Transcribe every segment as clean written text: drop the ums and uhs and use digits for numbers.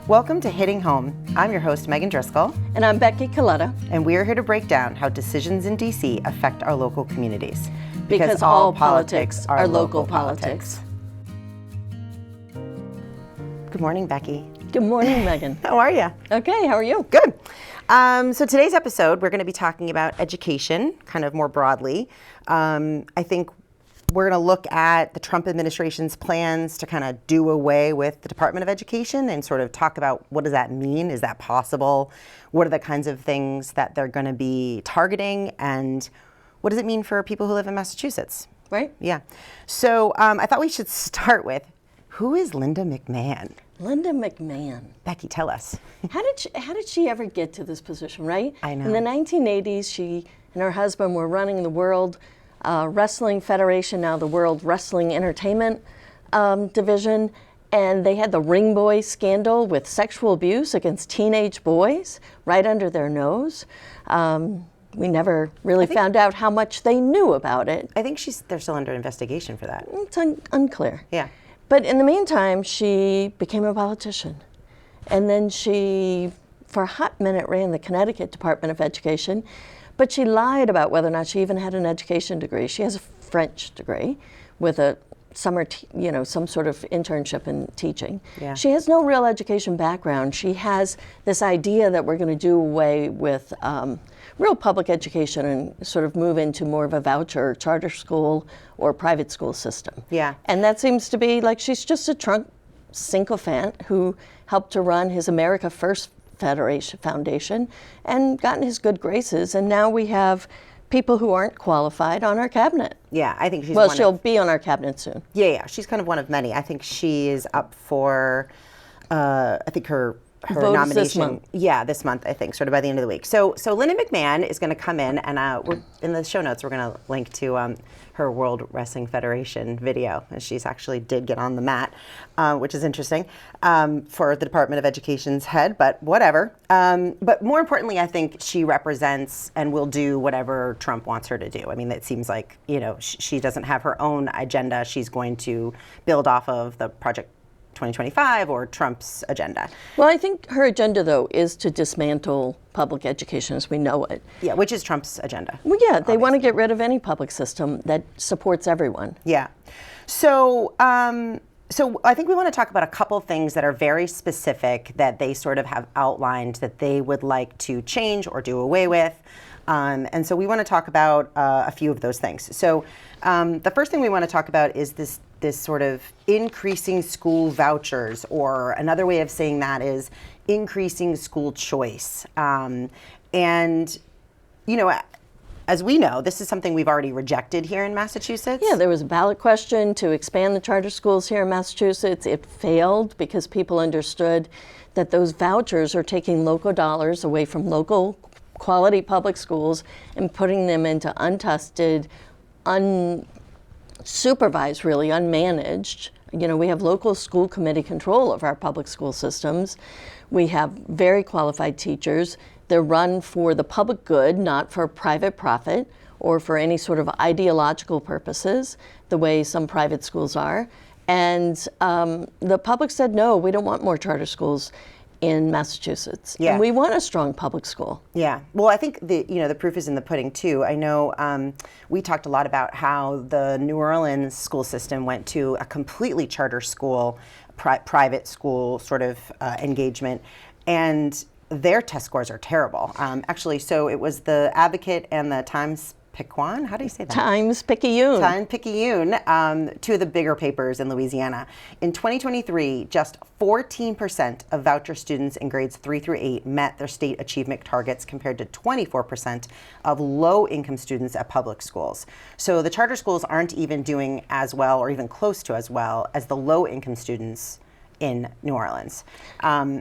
Welcome to Hitting Home. I'm your host, Megan Driscoll. And I'm Becky Coletta. And we are here to break down how decisions in D.C. affect our local communities. Because all politics are local politics. Good morning, Becky. Good morning, Megan. How are you? Okay, how are you? Good. So today's episode, we're going to be talking about education, kind of more broadly. I think we're going to look at the Trump administration's plans to kind of do away with the Department of Education and sort of talk about what does that mean? Is that possible? What are the kinds of things that they're going to be targeting? And what does it mean for people who live in Massachusetts? Right. Yeah. So I thought we should start with, who is Linda McMahon? Linda McMahon. Becky, tell us. How did she ever get to this position, right? I know. In the 1980s, she and her husband were running the World Wrestling Federation, now the World Wrestling Entertainment Division, and they had the Ring Boy scandal with sexual abuse against teenage boys right under their nose. We never really found out how much they knew about it. I think they're still under investigation for that. It's unclear. Yeah. But in the meantime, she became a politician. And then she, for a hot minute, ran the Connecticut Department of Education. But she lied about whether or not she even had an education degree. She has a French degree with a summer, some sort of internship in teaching. Yeah. She has no real education background. She has this idea that we're going to do away with real public education and sort of move into more of a voucher, charter school, or private school system. Yeah. And that seems to be like she's just a Trump sycophant who helped to run his America First Foundation and gotten his good graces. And now we have people who aren't qualified on our cabinet. Yeah, I think she's well, she'll be on our cabinet soon. Yeah, she's kind of one of many. I think she is up for, I think her nomination. This month. Yeah, this month, I think, sort of by the end of the week. So Linda McMahon is going to come in, and we're, in the show notes, we're going to link to her World Wrestling Federation video. And she's actually did get on the mat, which is interesting for the Department of Education's head, but whatever. But more importantly, I think she represents and will do whatever Trump wants her to do. I mean, it seems like, she doesn't have her own agenda. She's going to build off of the Project 2025 or Trump's agenda. Well, I think her agenda, though, is to dismantle public education as we know it. Yeah, which is Trump's agenda. Well, yeah, they want to get rid of any public system that supports everyone. Yeah. So I think we want to talk about a couple things that are very specific that they sort of have outlined that they would like to change or do away with. And so we want to talk about a few of those things. So the first thing we want to talk about is this sort of increasing school vouchers, or another way of saying that is increasing school choice. And, as we know, this is something we've already rejected here in Massachusetts. Yeah, there was a ballot question to expand the charter schools here in Massachusetts. It failed because people understood that those vouchers are taking local dollars away from local quality public schools and putting them into untested, unsupervised, really unmanaged. We have local school committee control of our public school systems. We have very qualified teachers. They're run for the public good, not for private profit or for any sort of ideological purposes, the way some private schools are. And the public said, no, we don't want more charter schools in Massachusetts. Yeah. And we want a strong public school. Yeah. Well, I think the proof is in the pudding too. I know we talked a lot about how the New Orleans school system went to a completely charter school, private school sort of engagement, and their test scores are terrible. Actually, so it was the Advocate and the Times-Picayune. How do you say that? Times-Picayune. Times-Picayune, two of the bigger papers in Louisiana. In 2023, just 14% of voucher students in grades 3 through 8 met their state achievement targets, compared to 24% of low-income students at public schools. So the charter schools aren't even doing as well, or even close to as well, as the low-income students in New Orleans. And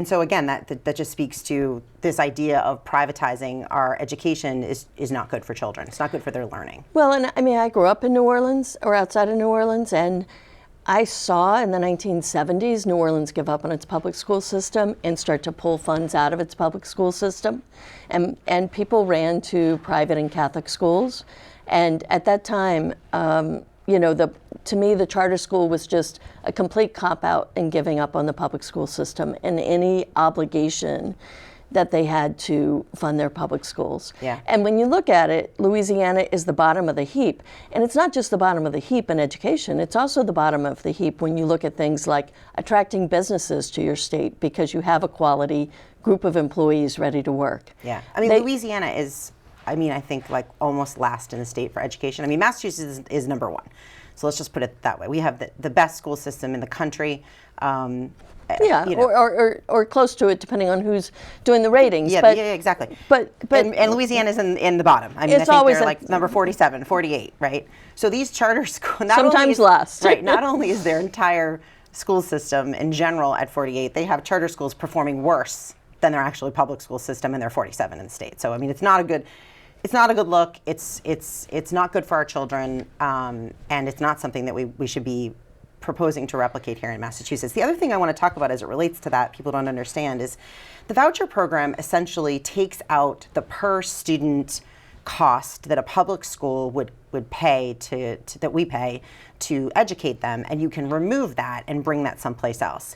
so again, that just speaks to this idea of privatizing our education is not good for children. It's not good for their learning. Well, and I mean, I grew up in New Orleans, or outside of New Orleans, and I saw in the 1970s New Orleans give up on its public school system and start to pull funds out of its public school system. And people ran to private and Catholic schools. And at that time, to me, the charter school was just a complete cop-out in giving up on the public school system and any obligation that they had to fund their public schools. Yeah. And when you look at it, Louisiana is the bottom of the heap. And it's not just the bottom of the heap in education, it's also the bottom of the heap when you look at things like attracting businesses to your state because you have a quality group of employees ready to work. Yeah. I mean, Louisiana is, I think, like almost last in the state for education. I mean, Massachusetts is number one. So let's just put it that way. We have the best school system in the country. Yeah, or close to it, depending on who's doing the ratings. Yeah, but, yeah, exactly. But and Louisiana's in the bottom. I mean, I think they're like number 47, 48, right? So these charter schools, sometimes last. Right, not only is their entire school system in general at 48, they have charter schools performing worse than their actual public school system, and they're 47 in the state. So I mean, it's not a good look. It's not good for our children, and it's not something that we should be proposing to replicate here in Massachusetts. The other thing I want to talk about as it relates to that, people don't understand, is the voucher program essentially takes out the per student cost that a public school would pay that we pay to educate them, and you can remove that and bring that someplace else.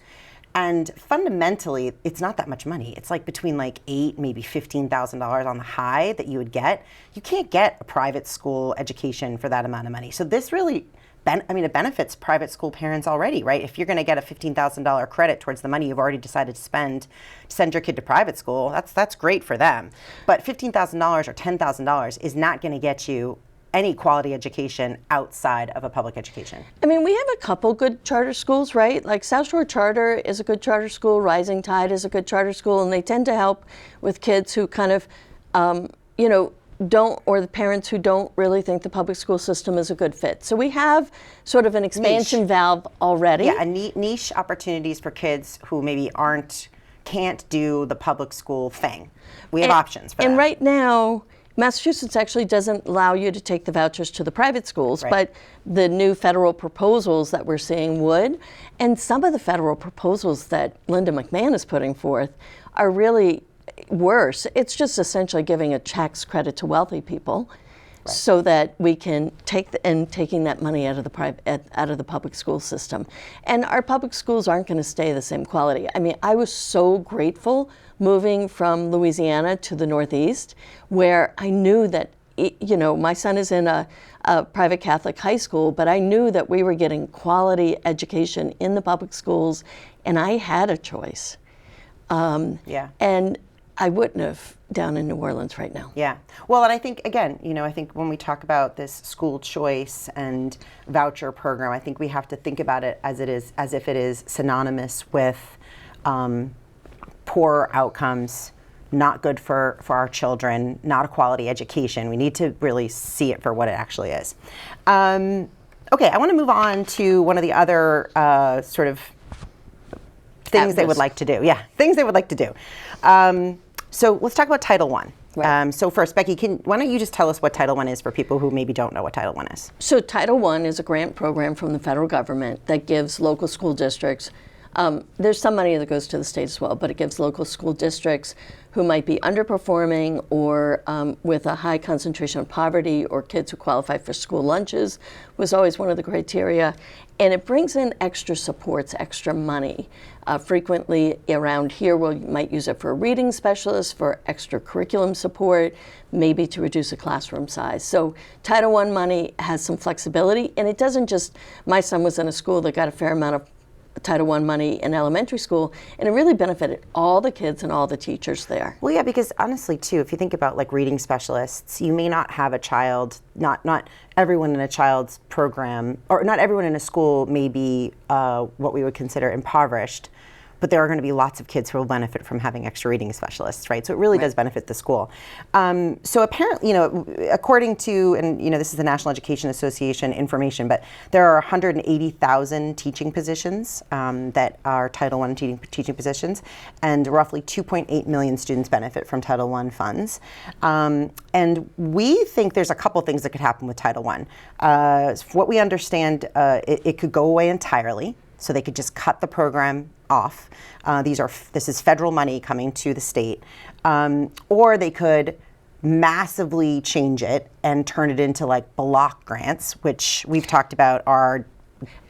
And fundamentally, it's not that much money. It's like between like $8,000, maybe $15,000 on the high that you would get. You can't get a private school education for that amount of money. So this really, it benefits private school parents already, right? If you're going to get a $15,000 credit towards the money you've already decided to spend to send your kid to private school, that's great for them. But $15,000 or $10,000 is not going to get you any quality education outside of a public education. I mean, we have a couple good charter schools, right? Like South Shore Charter is a good charter school, Rising Tide is a good charter school, and they tend to help with kids who kind of, don't, or the parents who don't really think the public school system is a good fit. So we have sort of an expansion valve already. Yeah, niche opportunities for kids who maybe can't do the public school thing. We have options for that. And right now, Massachusetts actually doesn't allow you to take the vouchers to the private schools, right. But the new federal proposals that we're seeing would. And some of the federal proposals that Linda McMahon is putting forth are really worse. It's just essentially giving a tax credit to wealthy people, right, so that we can taking that money out of the public school system. And our public schools aren't going to stay the same quality. I mean, I was so grateful moving from Louisiana to the Northeast, where I knew that, my son is in a private Catholic high school, but I knew that we were getting quality education in the public schools, and I had a choice. And I wouldn't have down in New Orleans right now. Yeah. Well, and I think, again, I think when we talk about this school choice and voucher program, I think we have to think about it as if it is synonymous with poor outcomes, not good for our children, not a quality education. We need to really see it for what it actually is. Okay, I want to move on to one of the other sort of things they would like to do. Yeah, things they would like to do. So let's talk about Title I. Right. So first, Becky, why don't you just tell us what Title I is for people who maybe don't know what Title I is? So Title I is a grant program from the federal government that gives local school districts, there's some money that goes to the state as well, but it gives local school districts who might be underperforming or with a high concentration of poverty, or kids who qualify for school lunches was always one of the criteria. And it brings in extra supports, extra money. Frequently around here, we might use it for a reading specialist, for extra curriculum support, maybe to reduce a classroom size. So Title I money has some flexibility, and it doesn't just, my son was in a school that got a fair amount of Title I money in elementary school, and it really benefited all the kids and all the teachers there. Well, yeah, because honestly, too, if you think about like reading specialists, you may not have a child, not everyone in a child's program, or not everyone in a school may be what we would consider impoverished, but there are going to be lots of kids who will benefit from having extra reading specialists, right? So it really does benefit the school. So apparently, according to, and this is the National Education Association information, but there are 180,000 teaching positions that are Title I teaching positions, and roughly 2.8 million students benefit from Title I funds. And we think there's a couple things that could happen with Title I. What we understand, it could go away entirely. So they could just cut the program off. This is federal money coming to the state. Or they could massively change it and turn it into like block grants, which we've talked about are.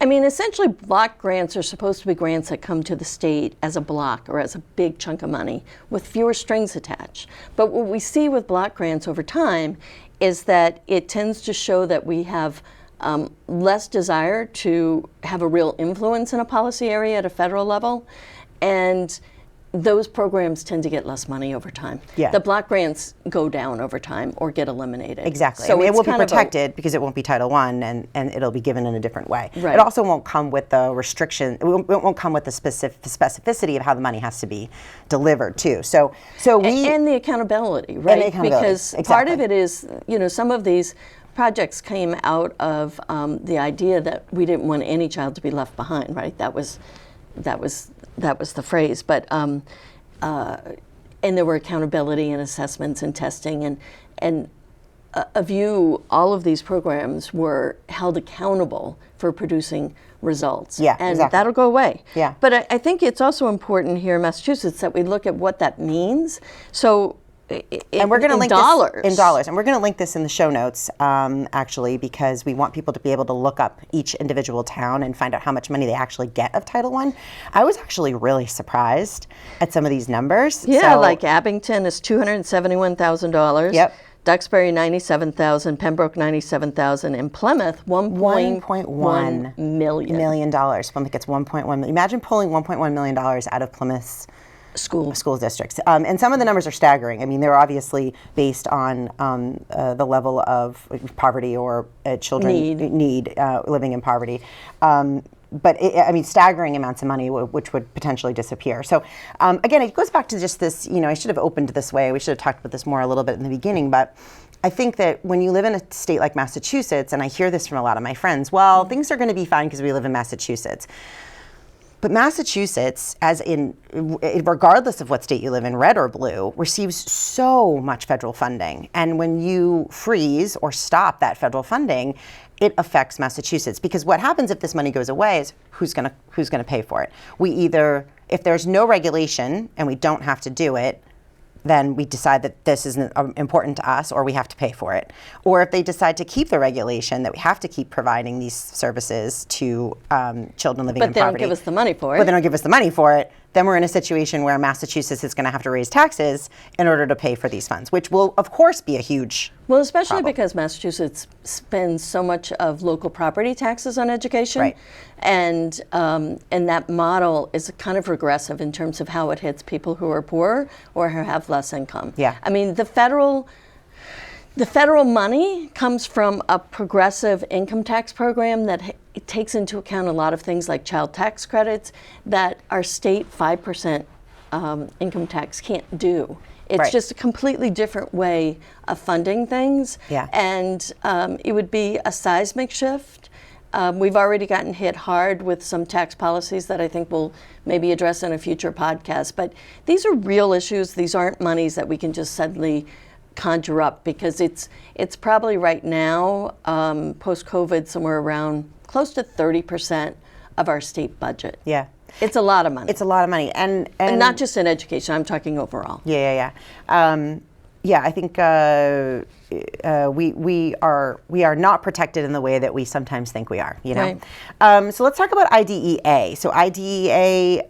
I mean, essentially, block grants are supposed to be grants that come to the state as a block or as a big chunk of money with fewer strings attached. But what we see with block grants over time is that it tends to show that we have less desire to have a real influence in a policy area at a federal level, and those programs tend to get less money over time. Yeah. The block grants go down over time or get eliminated. Exactly. So I mean, it will be kind of protected because it won't be Title I, and it'll be given in a different way. Right. It also won't come with the restriction. It won't come with the specificity of how the money has to be delivered too. So we and the accountability, right? And the accountability. Because Exactly. part of it is, some of these projects came out of the idea that we didn't want any child to be left behind, right? That was the phrase. But and there were accountability and assessments and testing and all of these programs were held accountable for producing results. Yeah, and exactly. that'll go away. Yeah. But I think it's also important here in Massachusetts that we look at what that means. So. And we're going to link dollars. this in dollars, and we're going to link this in the show notes, actually, because we want people to be able to look up each individual town and find out how much money they actually get of Title I. I was actually really surprised at some of these numbers. Yeah, like Abington is $271,000. Yep. Duxbury $97,000, Pembroke $97,000, and Plymouth $1.1 million. Plymouth gets $1.1 million. Imagine pulling $1.1 million out of Plymouth's school districts. And some of the numbers are staggering. I mean, they're obviously based on the level of poverty or children need living in poverty. But staggering amounts of money which would potentially disappear. So again, it goes back to just this, I should have opened this way. We should have talked about this more a little bit in the beginning, but I think that when you live in a state like Massachusetts, and I hear this from a lot of my friends, well, things are going to be fine because we live in Massachusetts. But Massachusetts, regardless of what state you live in, red or blue, receives so much federal funding. And when you freeze or stop that federal funding, it affects Massachusetts. Because what happens if this money goes away is who's gonna pay for it? If there's no regulation and we don't have to do it, then we decide that this isn't important to us or we have to pay for it. Or if they decide to keep the regulation that we have to keep providing these services to children living in poverty. But they don't give us the money for it. But they don't give us the money for it, then we're in a situation where Massachusetts is going to have to raise taxes in order to pay for these funds, which will, of course, be a huge especially problem. Because Massachusetts spends so much of local property taxes on education. Right. And that model is kind of regressive in terms of how it hits people who are poor or who have less income. Yeah. I mean, the federal money comes from a progressive income tax program that it takes into account a lot of things like child tax credits that our state 5% income tax can't do. It's just a completely different way of funding things. Yeah. And it would be a seismic shift. We've already gotten hit hard with some tax policies that I think we'll maybe address in a future podcast. But these are real issues. These aren't monies that we can just suddenly conjure up, because it's probably right now, post-COVID, somewhere around close to 30% of our state budget. Yeah. It's a lot of money. It's a lot of money. And not just in education, I'm talking overall. Yeah. I think we are not protected in the way that we sometimes think we are. Right. So let's talk about IDEA. So IDEA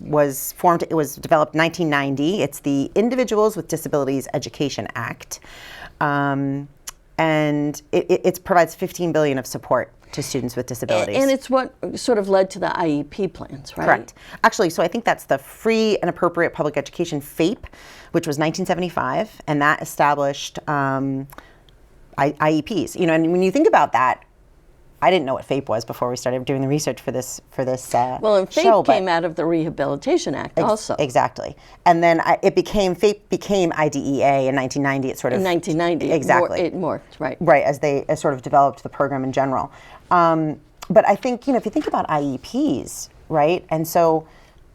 was formed. It was developed in 1990. It's the Individuals with Disabilities Education Act, and it provides $15 billion of support to students with disabilities. And it's what sort of led to the IEP plans, right? Correct. Actually, so I think that's the Free and Appropriate Public Education, FAPE, which was 1975, and that established IEPs. And when you think about that, I didn't know what FAPE was before we started doing the research for this Well, and FAPE came out of the Rehabilitation Act also. Exactly. And then FAPE became IDEA in 1990. It sort of in 1990. Exactly. It morphed, right. Right, as they sort of developed the program in general. But I think, if you think about IEPs, right, and so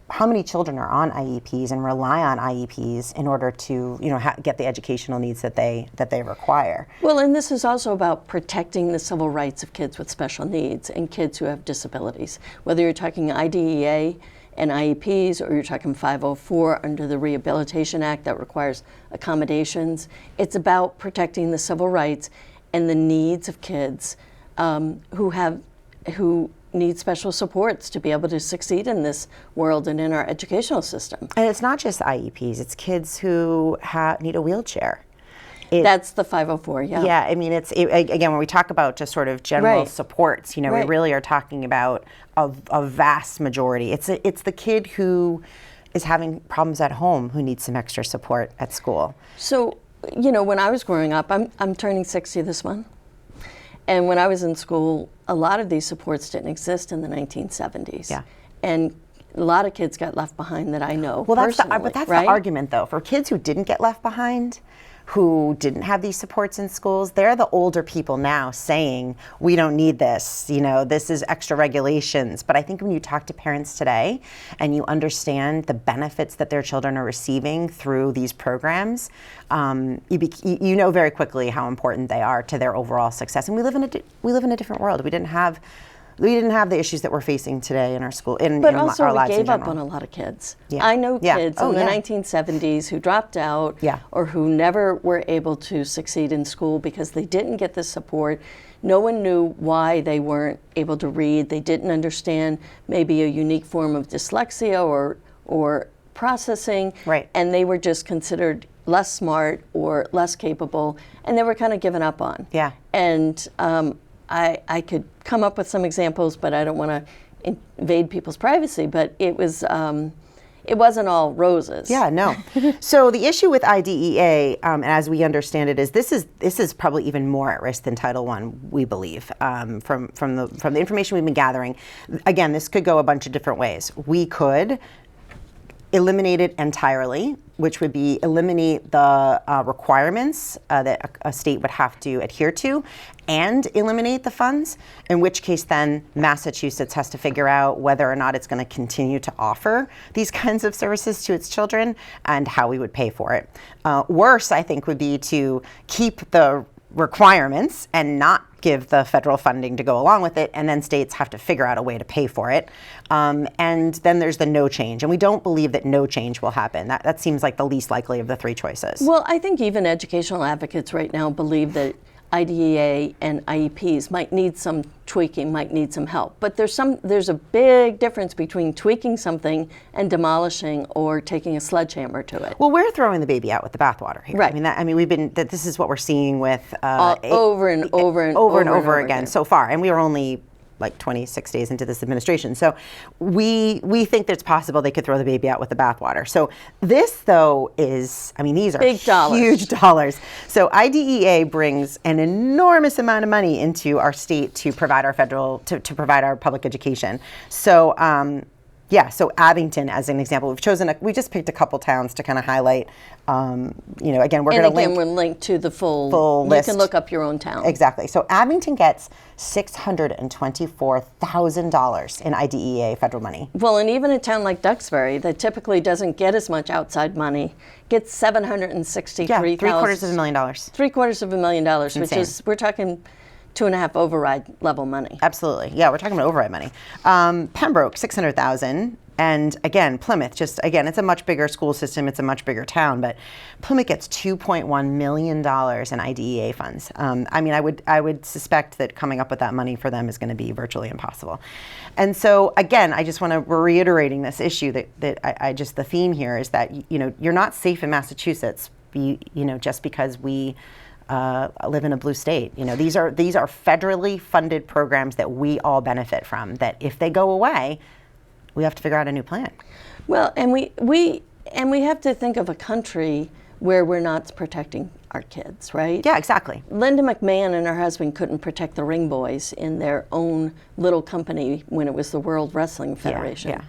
how many children are on IEPs and rely on IEPs in order to, get the educational needs that they require? Well, and this is also about protecting the civil rights of kids with special needs and kids who have disabilities. Whether you're talking IDEA and IEPs, or you're talking 504 under the Rehabilitation Act that requires accommodations. It's about protecting the civil rights and the needs of kids who need special supports to be able to succeed in this world and in our educational system. And it's not just IEPs, it's kids who need a wheelchair. That's the 504, yeah. Yeah, I mean, again, when we talk about just sort of general supports, we really are talking about a vast majority. It's the kid who is having problems at home who needs some extra support at school. So, when I was growing up, I'm turning 60 this month. And when I was in school, a lot of these supports didn't exist in the 1970s. Yeah. And a lot of kids got left behind that I know personally. But that's right? the argument, though. For kids who didn't get left behind, who didn't have these supports in schools, they're the older people now saying, we don't need this, this is extra regulations. But I think when you talk to parents today and you understand the benefits that their children are receiving through these programs, you know very quickly how important they are to their overall success. And we live in a different world. We didn't have the issues that we're facing today in our school, but in also our lives we in gave up general. on a lot of kids. Yeah. I know kids in the yeah. 1970s who dropped out or who never were able to succeed in school because they didn't get the support. No one knew why they weren't able to read. They didn't understand maybe a unique form of dyslexia or processing, and they were just considered less smart or less capable, and they were kind of given up on. Yeah. And I could come up with some examples, but I don't want to invade people's privacy. But it wasn't all roses. Yeah, no. So the issue with IDEA, as we understand it, is this is probably even more at risk than Title I, we believe, from the information we've been gathering. Again, this could go a bunch of different ways. We could eliminate it entirely, which would be eliminate the requirements that a state would have to adhere to, and eliminate the funds, in which case then Massachusetts has to figure out whether or not it's going to continue to offer these kinds of services to its children and how we would pay for it. Worse, I think, would be to keep the requirements and not give the federal funding to go along with it, and then states have to figure out a way to pay for it. And then there's the no change, and we don't believe that no change will happen. That seems like the least likely of the three choices. Well, I think even educational advocates right now believe that IDEA and IEPs might need some tweaking, might need some help. But there's a big difference between tweaking something and demolishing or taking a sledgehammer to it. Well, we're throwing the baby out with the bathwater here. Right. This is what we're seeing with over and over again so far, and we are only like 26 days into this administration. So we think that it's possible they could throw the baby out with the bathwater. So this, though, these are big dollars. Huge dollars. So IDEA brings an enormous amount of money into our state to provide our to provide our public education. So so Abington, as an example, we just picked a couple towns to kind of highlight. Again, we're link to the full list. You can look up your own town. Exactly. So Abington gets $624,000 in IDEA federal money. Well, and even a town like Duxbury, that typically doesn't get as much outside money, gets $763,000. Yeah, $750,000. $750,000, which is, we're talking 2.5 override level money. Absolutely. Yeah, we're talking about override money. Pembroke, $600,000. And again, Plymouth, it's a much bigger school system, it's a much bigger town, but Plymouth gets $2.1 million in IDEA funds. I would suspect that coming up with that money for them is going to be virtually impossible. And so again, I just want to reiterating this issue that the theme here is that, you're not safe in Massachusetts, just because we live in a blue state. These are federally funded programs that we all benefit from, that if they go away, we have to figure out a new plan. Well, and we have to think of a country where we're not protecting our kids, right? Yeah, exactly. Linda McMahon and her husband couldn't protect the Ring Boys in their own little company when it was the World Wrestling Federation.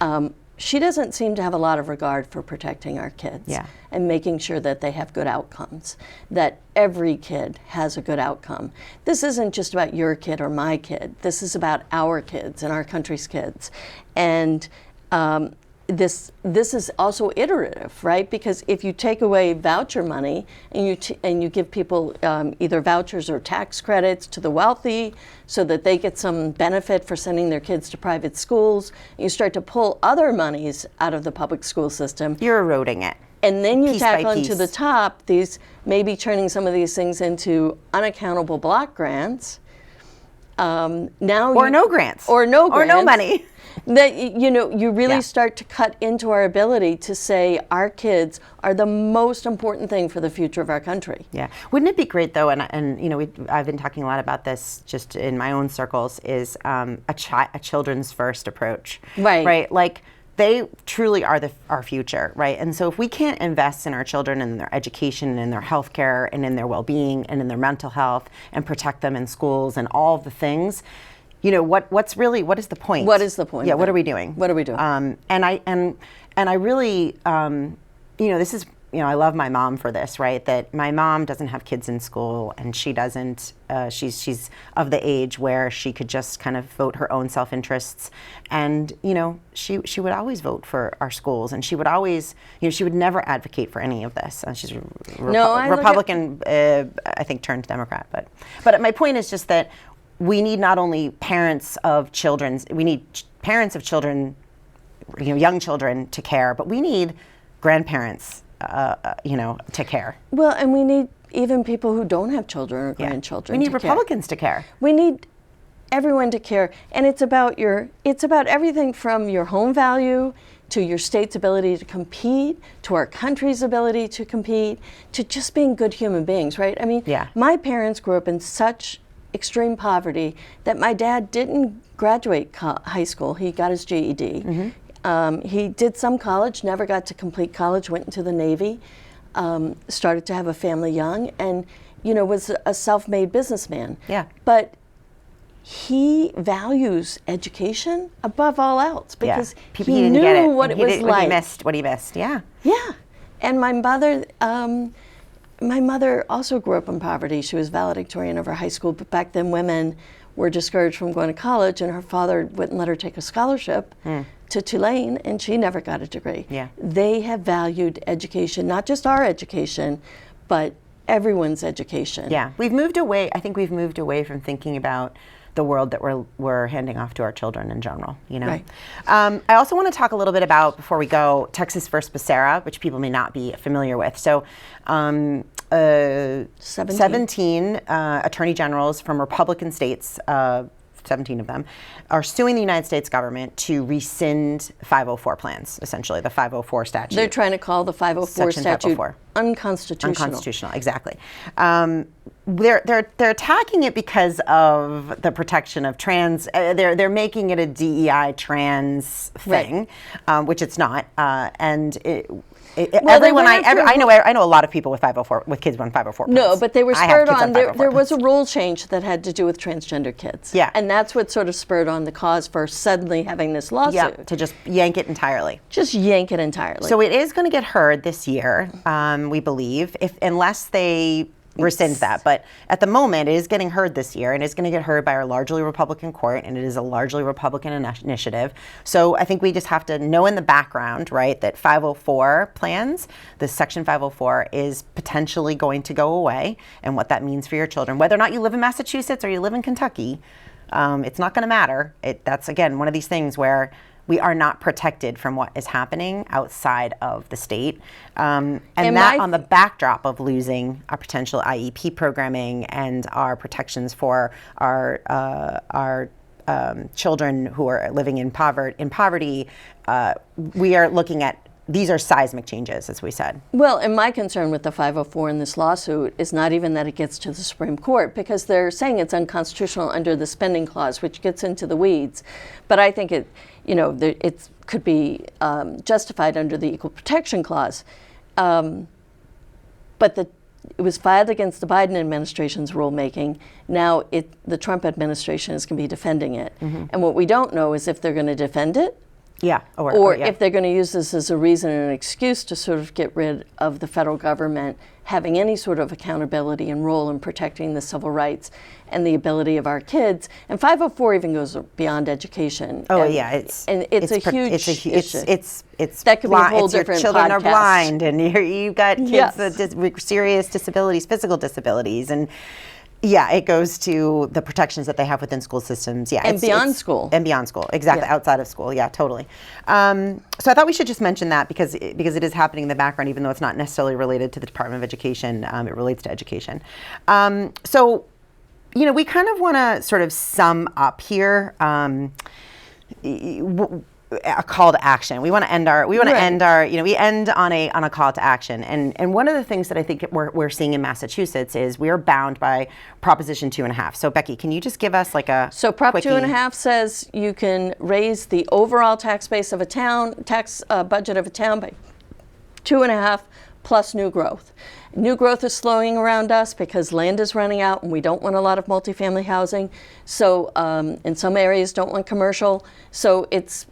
Yeah. She doesn't seem to have a lot of regard for protecting our kids and making sure that they have good outcomes, that every kid has a good outcome. This isn't just about your kid or my kid. This is about our kids and our country's kids. And this is also iterative, right? Because if you take away voucher money and you give people either vouchers or tax credits to the wealthy so that they get some benefit for sending their kids to private schools, and you start to pull other monies out of the public school system. You're eroding it. And then you piece tack by onto piece. the top these, maybe turning some of these things into unaccountable block grants. Now Or no grants. Or no grants. Or no money. That, you know, you really Yeah. start to cut into our ability to say our kids are the most important thing for the future of our country. Yeah. Wouldn't it be great though, and you know, I've been talking a lot about this just in my own circles, is a children's first approach. Right. Right. Like, they truly are our future, right? And so if we can't invest in our children and in their education and in their health care and in their well-being and in their mental health and protect them in schools and all of the things, you know, what is the point? What is the point? Yeah, what are we doing? What are we doing? And I really, you know, this is, you know, I love my mom for this, right? That my mom doesn't have kids in school, and she doesn't. She's of the age where she could just kind of vote her own self-interests, and you know, she would always vote for our schools, and she would always, you know, she would never advocate for any of this. She's Republican, I think, turned Democrat, but my point is just that we need not only parents of children, we need parents of children, you know, young children to care, but we need grandparents, you know, to care. Well, and we need even people who don't have children or grandchildren. We need to Republicans to care. We need everyone to care, and it's about everything from your home value to your state's ability to compete, to our country's ability to compete, to just being good human beings, right? I mean, my parents grew up in such extreme poverty that my dad didn't graduate high school. He got his GED. Mm-hmm. He did some college, never got to complete college, went into the Navy, started to have a family young, and, you know, was a self-made businessman. Yeah. But he values education above all else because he knew what it was like. What he missed, yeah. Yeah. And my mother also grew up in poverty. She was valedictorian of her high school, but back then women were discouraged from going to college, and her father wouldn't let her take a scholarship to Tulane, and she never got a degree. Yeah. They have valued education, not just our education, but everyone's education. Yeah, we've moved away. I think we've moved away from thinking about the world that we're handing off to our children in general, you know. Right. I also want to talk a little bit about, before we go, Texas versus Becerra, which people may not be familiar with. So 17 attorney generals from Republican states, 17 of them, are suing the United States government to rescind 504 plans, essentially, the 504 statute. They're trying to call the 504 Section statute 504. unconstitutional. Unconstitutional, exactly. They're attacking it because of the protection of trans. They're making it a DEI trans thing, right. Which it's not. Everyone I know a lot of people with 504 with kids on 504 plans. No, but they were spurred on. There was a rule change that had to do with transgender kids. Yeah, and that's what sort of spurred on the cause for suddenly having this lawsuit. Yeah, to just yank it entirely. Just yank it entirely. So it is going to get heard this year, we believe, unless they rescind that. But at the moment, it is getting heard this year, and it's going to get heard by our largely Republican court, and it is a largely Republican initiative. So I think we just have to know in the background, right, that 504 plans, the Section 504, is potentially going to go away, and what that means for your children. Whether or not you live in Massachusetts or you live in Kentucky, it's not going to matter. That's, again, one of these things where we are not protected from what is happening outside of the state. And that on the backdrop of losing our potential IEP programming and our protections for our children who are living in poverty, we are looking at, these are seismic changes, as we said. Well, and my concern with the 504 in this lawsuit is not even that it gets to the Supreme Court, because they're saying it's unconstitutional under the spending clause, which gets into the weeds. But I think it could be justified under the Equal Protection Clause. But it was filed against the Biden administration's rulemaking. Now the Trump administration is going to be defending it. Mm-hmm. And what we don't know is if they're going to defend it Yeah. Or yeah. if they're going to use this as a reason and an excuse to sort of get rid of the federal government having any sort of accountability and role in protecting the civil rights and the ability of our kids. And 504 even goes beyond education. Oh, and, yeah, it's a huge issue. It's that could be a whole your different children podcast. are blind, and you've got kids Yes. with serious disabilities, physical disabilities, and yeah, it goes to the protections that they have within school systems. Yeah, And beyond school. And beyond school, exactly, Yeah. outside of school. Yeah, totally. So I thought we should just mention that because it is happening in the background, even though it's not necessarily related to the Department of Education. It relates to education. So, we kind of want to sort of sum up here. A call to action. We want to end our. We end on a call to action. And one of the things that I think we're seeing in Massachusetts is we are bound by Proposition 2.5. So Becky, can you just give us like a Prop quickie? 2.5 says you can raise the overall tax base of a town, budget of a town by 2.5 plus new growth. New growth is slowing around us because land is running out and we don't want a lot of multifamily housing. So in some areas don't want commercial. So it's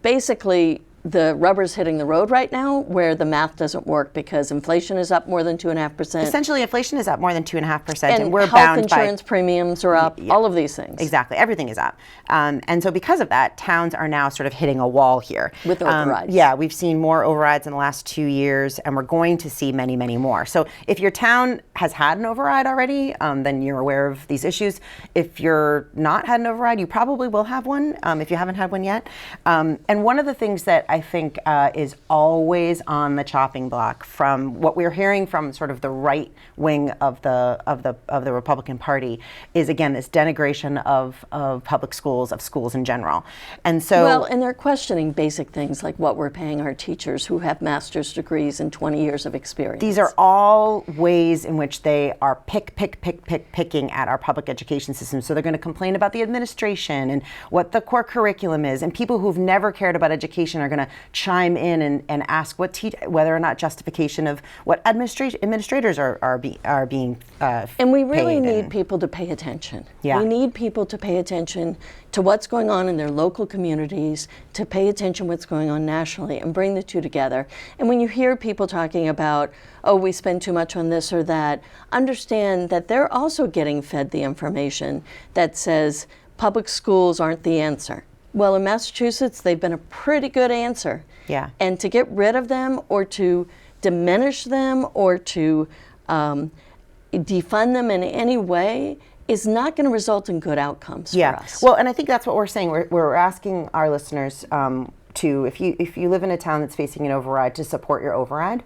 basically the rubber's hitting the road right now where the math doesn't work because inflation is up more than 2.5%. Essentially, inflation is up more than 2.5%, and we're health bound insurance premiums are up, all of these things. Exactly, everything is up. And so because of that, towns are now sort of hitting a wall here. With overrides. Yeah, we've seen more overrides in the last 2 years, and we're going to see many, many more. So if your town has had an override already, then you're aware of these issues. If you're not had an override, you probably will have one if you haven't had one yet. And one of the things that I think is always on the chopping block from what we're hearing from sort of the right wing of the Republican Party is, again, this denigration of public schools, of schools in general. And so and they're questioning basic things like what we're paying our teachers who have master's degrees and 20 years of experience. These are all ways in which they are picking at our public education system. So they're going to complain about the administration and what the core curriculum is, and people who've never cared about education are going to chime in and ask whether or not justification of what administrators are being and we really paid need people to pay attention. Yeah. We need people to pay attention to what's going on in their local communities, to pay attention what's going on nationally and bring the two together. And when you hear people talking about, oh, we spend too much on this or that, understand that they're also getting fed the information that says public schools aren't the answer. Well, in Massachusetts, they've been a pretty good answer. Yeah. And to get rid of them or to diminish them or to defund them in any way is not going to result in good outcomes for us. Well, and I think that's what we're saying. We're asking our listeners to, if you live in a town that's facing an override, to support your override,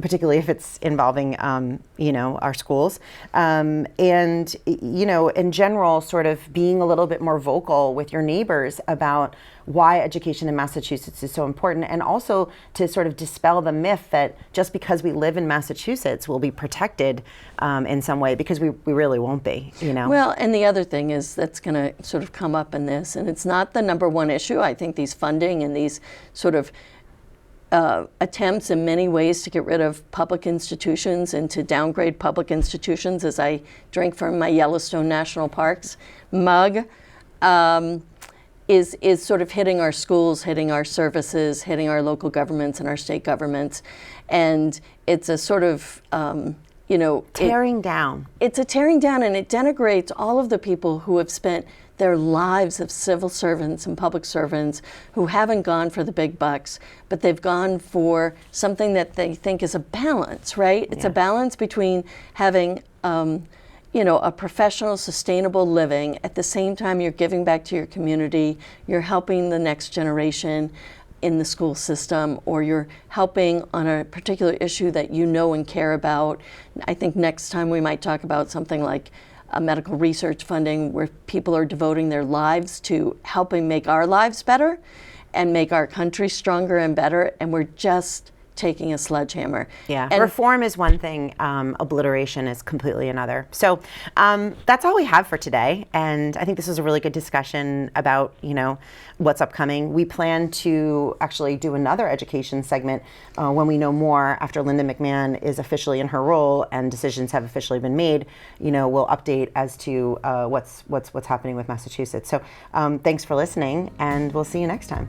particularly if it's involving, our schools. And, in general, sort of being a little bit more vocal with your neighbors about why education in Massachusetts is so important, and also to sort of dispel the myth that just because we live in Massachusetts, we'll be protected in some way, because we really won't be, Well, and the other thing is that's going to sort of come up in this, and it's not the number one issue. I think these funding and these sort of attempts in many ways to get rid of public institutions and to downgrade public institutions, as I drink from my Yellowstone National Parks mug, is sort of hitting our schools, hitting our services, hitting our local governments and our state governments. And it's a sort of, tearing down. It's a tearing down, and it denigrates all of the people who have spent their lives of civil servants and public servants who haven't gone for the big bucks, but they've gone for something that they think is a balance, right? It's a balance between having a professional, sustainable living. At the same time, you're giving back to your community, you're helping the next generation in the school system, or you're helping on a particular issue that you know and care about. I think next time we might talk about something like medical research funding, where people are devoting their lives to helping make our lives better and make our country stronger and better, and we're just taking a sledgehammer. Yeah, and reform is one thing, obliteration is completely another. So that's all we have for today, and I think this was a really good discussion about, what's upcoming. We plan to actually do another education segment when we know more, after Linda McMahon is officially in her role and decisions have officially been made. We'll update as to what's happening with Massachusetts. So thanks for listening, and we'll see you next time.